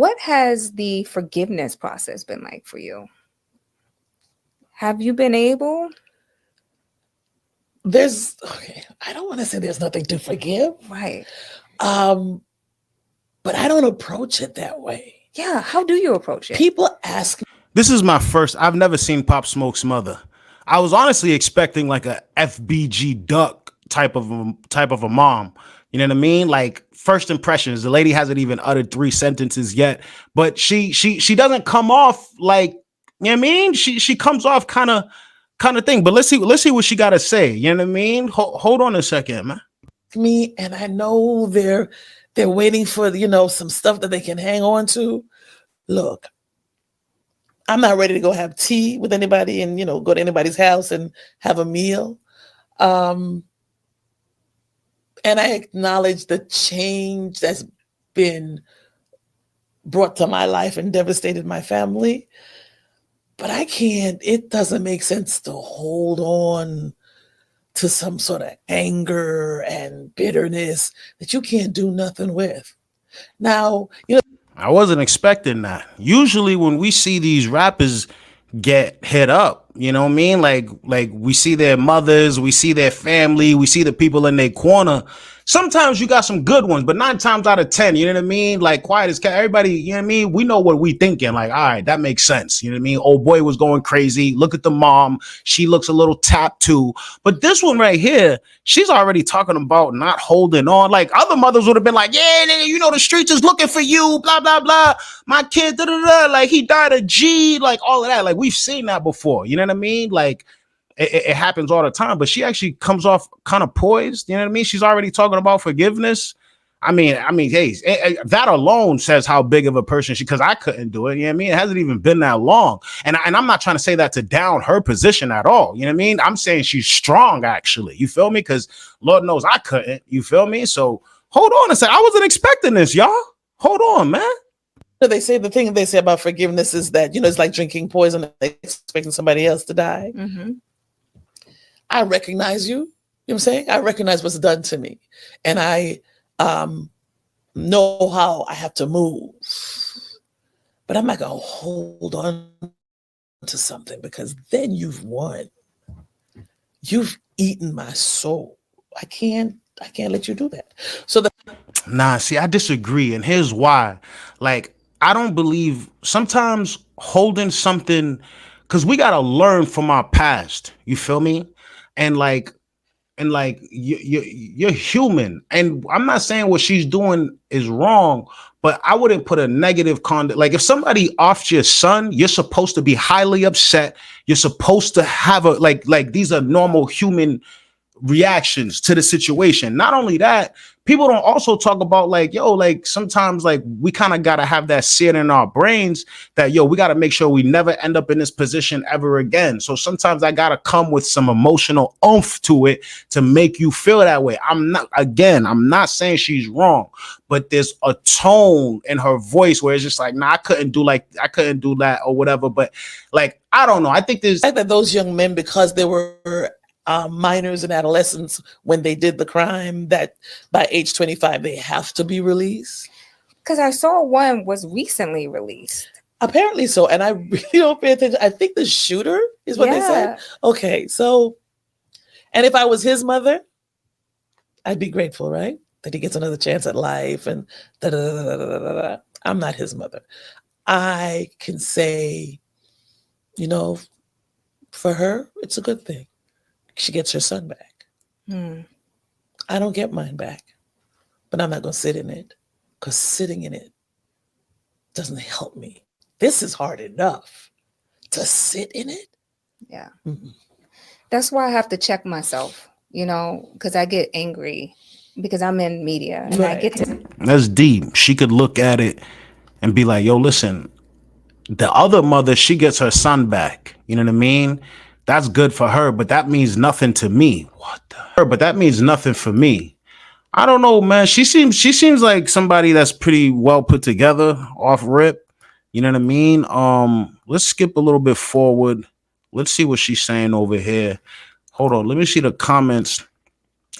What has the forgiveness process been like for you? Have you been able? I don't want to say there's nothing to forgive. Right. But I don't approach it that way. Yeah. How do you approach it? People ask. This is my first. I've never seen Pop Smoke's mother. I was honestly expecting like a FBG Duck type of a mom. You know what I mean? Like first impressions. The lady hasn't even uttered 3 sentences yet, but she doesn't come off like, you know what I mean? She comes off kind of thing. But let's see what she got to say. You know what I mean? Hold on a second, man. Me, and I know they're waiting for some stuff that they can hang on to. Look, I'm not ready to go have tea with anybody and go to anybody's house and have a meal. And I acknowledge the change that's been brought to my life and devastated my family. But it doesn't make sense to hold on to some sort of anger and bitterness that you can't do nothing with. Now, I wasn't expecting that. Usually when we see these rappers get hit up, you know what I mean? Like we see their mothers, we see their family, we see the people in their corner. Sometimes you got some good ones, but 9 times out of 10, you know what I mean? Like quiet as cat, everybody, you know what I mean? We know what we thinking. Like, all right, that makes sense. You know what I mean? Old boy was going crazy. Look at the mom. She looks a little tapped too. But this one right here, she's already talking about not holding on. Like other mothers would have been like, yeah, the streets is looking for you, blah, blah, blah. My kid, da, da, da. Like he died of G, like all of that. Like we've seen that before. You know what I mean? Like, it happens all the time, but she actually comes off kind of poised. You know what I mean? She's already talking about forgiveness. I mean, hey, that alone says how big of a person because I couldn't do it. You know what I mean? It hasn't even been that long. And I'm not trying to say that to down her position at all. You know what I mean? I'm saying she's strong, actually. You feel me? Because Lord knows I couldn't. You feel me? So hold on a second. I wasn't expecting this, y'all. Hold on, man. They say the thing they say about forgiveness is that, it's like drinking poison and expecting somebody else to die. Mm-hmm. I recognize you. You know what I'm saying? I recognize what's done to me. And I know how I have to move. But I'm not going to hold on to something because then you've won. You've eaten my soul. I can't let you do that. So see, I disagree. And here's why. Like, I don't believe sometimes holding something because we got to learn from our past. You feel me? And you're human. And I'm not saying what she's doing is wrong, but I wouldn't put a negative conduct. Like if somebody offed your son, you're supposed to be highly upset. You're supposed to have like these are normal human reactions to the situation. Not only that, people don't also talk about like, yo, like sometimes like we kind of got to have that seed in our brains that, yo, we got to make sure we never end up in this position ever again. So sometimes I got to come with some emotional oomph to it to make you feel that way. I'm not saying she's wrong, but there's a tone in her voice where it's just like, nah, I couldn't do that or whatever. But like, I don't know. I think there's that those young men, because they were minors and adolescents when they did the crime, that by age 25 they have to be released. Because I saw one was recently released. Apparently so, and I really don't pay attention. I think the shooter is what they said. Okay, so, and if I was his mother, I'd be grateful, right? That he gets another chance at life and da da da da da da da. I'm not his mother. I can say, for her, it's a good thing. She gets her son back. I don't get mine back, but I'm not going to sit in it because sitting in it doesn't help me. This is hard enough to sit in it. Yeah. Mm-hmm. That's why I have to check myself, because I get angry because I'm in media and right. I get to. That's deep. She could look at it and be like, yo, listen, the other mother, she gets her son back. You know what I mean? That's good for her, but that means nothing to me. But that means nothing for me. I don't know, man. She seems like somebody that's pretty well put together off rip. You know what I mean? Let's skip a little bit forward. Let's see what she's saying over here. Hold on. Let me see the comments.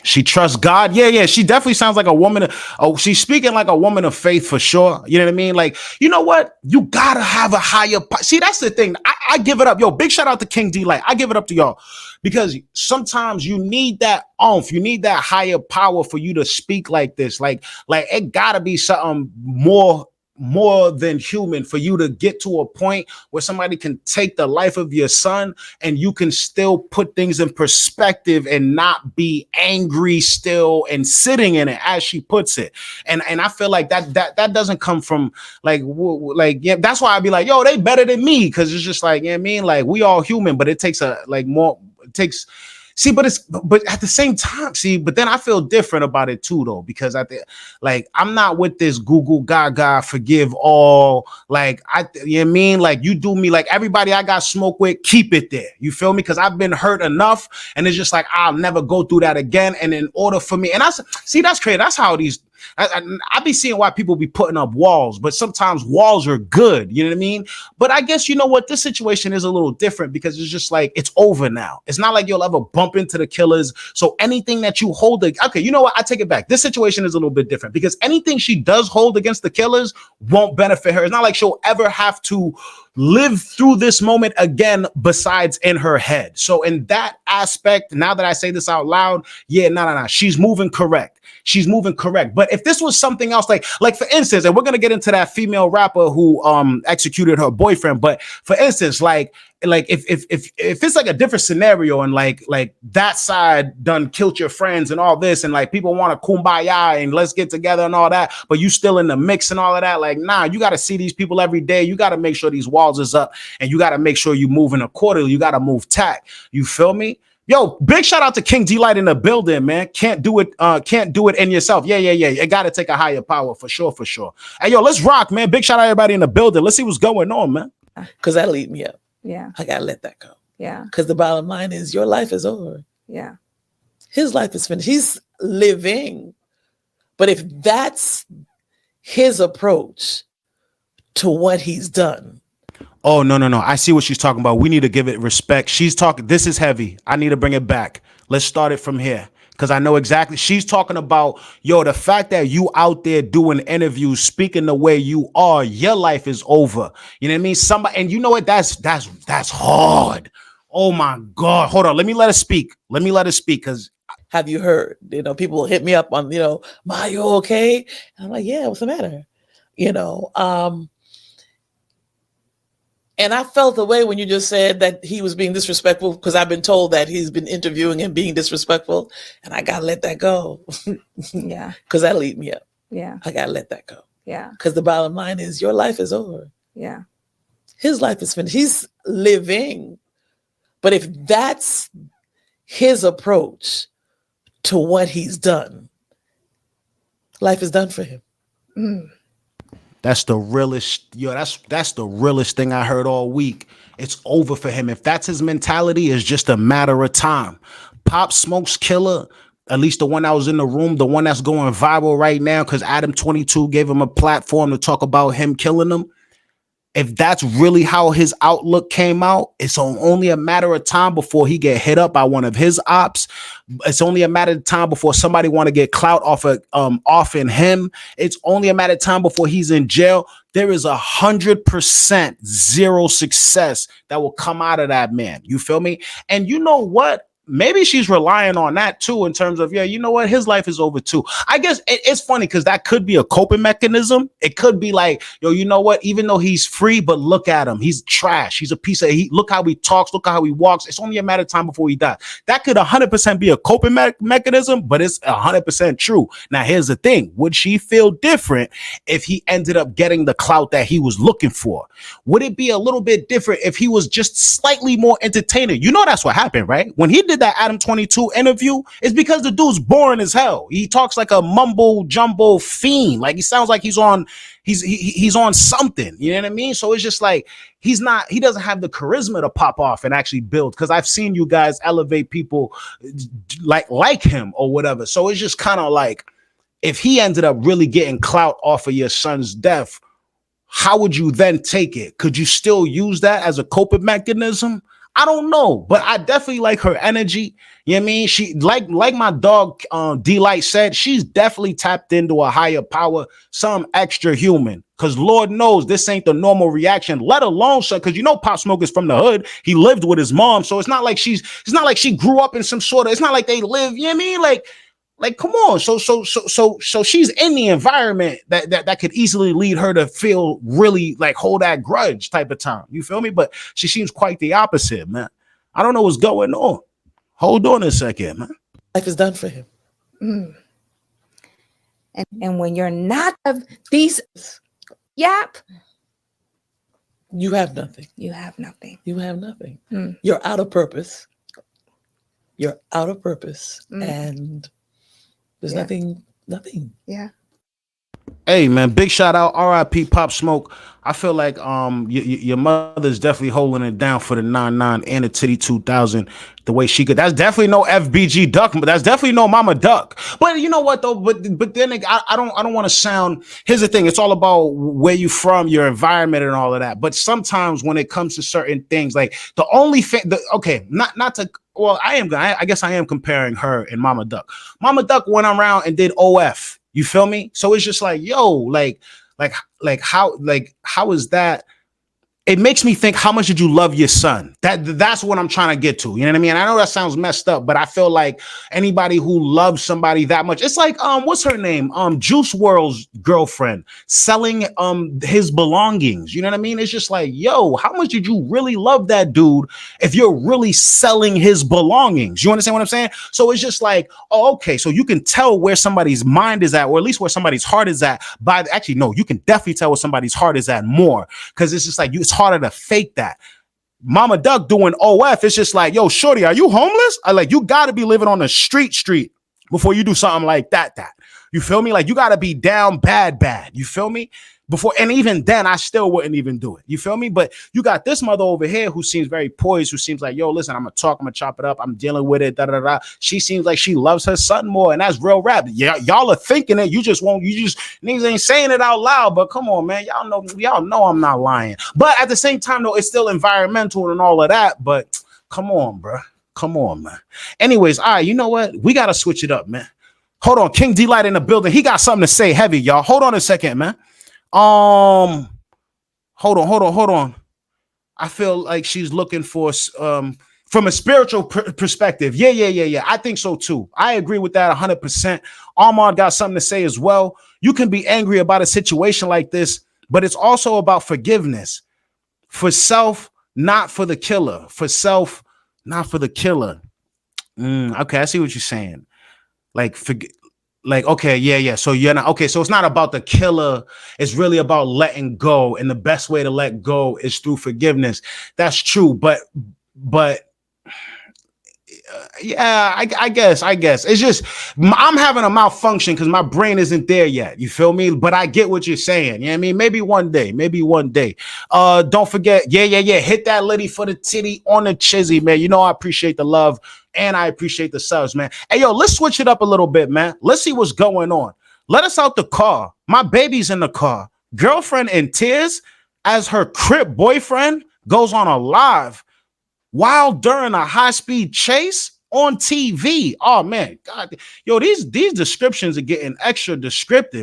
She trusts God. Yeah, yeah. She definitely sounds like a woman. Oh, she's speaking like a woman of faith for sure. You know what I mean? Like, you know what? You gotta have a higher. See, that's the thing. I give it up. Yo, big shout out to King D Light. I give it up to y'all because sometimes you need that oomph. You need that higher power for you to speak like this. Like it gotta be something more than human for you to get to a point where somebody can take the life of your son and you can still put things in perspective and not be angry still and sitting in it, as she puts it. And I feel like that doesn't come from like yeah, that's why I'd be like, yo, they better than me, because it's just like, you know what I mean, like we all human, but it takes it takes. See, but at the same time, but then I feel different about it too, though, because I'm not with this Google Gaga forgive all. Like you know what I mean? Like you do me, like everybody I got smoke with, keep it there. You feel me? Because I've been hurt enough, and it's just like I'll never go through that again. And in order for me, and that's crazy. That's how these. I be seeing why people be putting up walls, but sometimes walls are good. You know what I mean? But I guess you know what? This situation is a little different because it's just like it's over now. It's not like you'll ever bump into the killers. So anything that you hold, okay, you know what? I take it back. This situation is a little bit different because anything she does hold against the killers won't benefit her. It's not like she'll ever have to live through this moment again besides in her head. So in that aspect, now that I say this out loud, yeah, no. She's moving correct. She's moving correct. But if this was something else, like for instance, and we're gonna get into that female rapper who executed her boyfriend, but for instance, like if it's like a different scenario and like that side done killed your friends and all this, and like people want to kumbaya and let's get together and all that, but you still in the mix and all of that, like nah, you got to see these people every day. You got to make sure these walls is up, and you got to make sure you moving accordingly. You got to move tact. You feel me? Yo, big shout out to King D Light in the building, man. Can't do it in yourself. Yeah. You got to take a higher power for sure. Hey, yo, let's rock, man. Big shout out to everybody in the building. Let's see what's going on, man. Because that'll eat me up. Yeah. I gotta let that go. Yeah. Because the bottom line is your life is over. Yeah. His life is finished. He's living. But if that's his approach to what he's done. Oh, no. I see what she's talking about. We need to give it respect. She's talking. This is heavy. I need to bring it back. Let's start it from here. Because I know exactly. She's talking about, yo, the fact that you out there doing interviews, speaking the way you are, your life is over. You know what I mean? Somebody, and you know what? That's hard. Oh my God. Hold on. Let me let her speak. Because have you heard? You know, people hit me up on, Ma, you okay? And I'm like, yeah, what's the matter? And I felt the way when you just said that he was being disrespectful, because I've been told that he's been interviewing and being disrespectful, and I gotta let that go. Yeah. Because that'll eat me up. Yeah. I gotta let that go. Yeah. Because the bottom line is your life is over. Yeah. His life is finished. He's living. But if that's his approach to what he's done, life is done for him. Mm. That's the realest, yo, that's the realest thing I heard all week. It's over for him. If that's his mentality, it's just a matter of time. Pop Smoke's killer, at least the one that was in the room, the one that's going viral right now, because Adam 22 gave him a platform to talk about him killing them. If that's really how his outlook came out, it's only a matter of time before he get hit up by one of his ops. It's only a matter of time before somebody want to get clout off in him. It's only a matter of time before he's in jail. There is 100% zero success that will come out of that man. You feel me? And you know what? Maybe she's relying on that too, in terms of, yeah, you know what? His life is over too. I guess it's funny because that could be a coping mechanism. It could be like, yo, you know what? Even though he's free, but look at him. He's trash. He's a piece of, look how he talks. Look how he walks. It's only a matter of time before he dies. That could 100% be a coping mechanism, but it's 100% true. Now, here's the thing. Would she feel different if he ended up getting the clout that he was looking for? Would it be a little bit different if he was just slightly more entertaining? You know, that's what happened, right? When he did that Adam 22 interview, it's because the dude's boring as hell. He talks like a mumble jumbo fiend. Like he sounds like he's on something. You know what I mean? So it's just like he doesn't have the charisma to pop off and actually build. Because I've seen you guys elevate people like him or whatever. So it's just kind of like, if he ended up really getting clout off of your son's death, how would you then take it? Could you still use that as a coping mechanism? I don't know, but I definitely like her energy. You know what I mean? She like my dog D-Light said, she's definitely tapped into a higher power, some extra human. Cause Lord knows this ain't the normal reaction, let alone son. Cause you know Pop Smoke is from the hood. He lived with his mom. So it's not like she grew up in some sort of, it's not like they live, you know what I mean? Like, come on. So she's in the environment that could easily lead her to feel really like hold that grudge type of time. You feel me? But she seems quite the opposite, man. I don't know what's going on. Hold on a second, man. Life is done for him. Mm. And when you're not of these yap, You have nothing. you have nothing. You have nothing. Mm. You're out of purpose. You're out of purpose. Mm. And there's Yeah. nothing. Yeah. Hey man, big shout out, R.I.P. Pop Smoke. I feel like your mother's definitely holding it down for the 99 and the Titty 2000 the way she could. That's definitely no FBG Duck, but that's definitely no Mama Duck. But you know what though? But then I don't want to sound. Here's the thing: it's all about where you from, your environment, and all of that. But sometimes when it comes to certain things, like the only thing, not to. Well, I guess I am comparing her and Mama Duck. Mama Duck went around and did OF. You feel me? So it's just like, yo, like how is that? It makes me think, how much did you love your son? That's what I'm trying to get to. You know what I mean? I know that sounds messed up, but I feel like anybody who loves somebody that much, it's like what's her name? Juice WRLD's girlfriend selling his belongings. You know what I mean? It's just like, yo, how much did you really love that dude if you're really selling his belongings? You understand what I'm saying? So it's just like, oh, okay, so you can tell where somebody's mind is at, or at least where somebody's heart is at. Actually, no, you can definitely tell where somebody's heart is at more, because it's just like it's harder to fake that. Mama Duck doing OF, it's just like, yo, shorty, are you homeless? You gotta be living on the street before you do something like that. You feel me? Like, you gotta be down bad. You feel me? Before, and even then, I still wouldn't even do it. You feel me? But you got this mother over here who seems very poised, who seems like, yo, listen, I'm gonna talk, I'm gonna chop it up, I'm dealing with it, She seems like she loves her son more, and that's real rap. Yeah, y'all are thinking it, you just niggas ain't saying it out loud, but come on, man, y'all know I'm not lying. But at the same time, though, it's still environmental and all of that, but come on, bro. Come on, man. Anyways, all right, you know what? We gotta switch it up, man. Hold on, King D-Light in the building. He got something to say heavy, y'all. Hold on a second, man. Hold on. I feel like she's looking for from a spiritual perspective. Yeah. I think so too. I agree with that 100%. Armand got something to say as well. You can be angry about a situation like this, but it's also about forgiveness for self, not for the killer. For self, not for the killer. Okay, I see what you're saying. Okay, yeah. So you're not okay. So it's not about the killer. It's really about letting go. And the best way to let go is through forgiveness. That's true. But yeah, I guess it's just I'm having a malfunction because my brain isn't there yet. You feel me? But I get what you're saying. You know what I mean? Maybe one day. Don't forget. Yeah. Hit that liddy for the titty on the chizzy, man. You know I appreciate the love and I appreciate the subs, man. Hey, yo, let's switch it up a little bit, man. Let's see what's going on. Let us out the car. My baby's in the car. Girlfriend in tears as her crip boyfriend goes on a live while during a high-speed chase on TV. Oh man, God, yo, these descriptions are getting extra descriptive.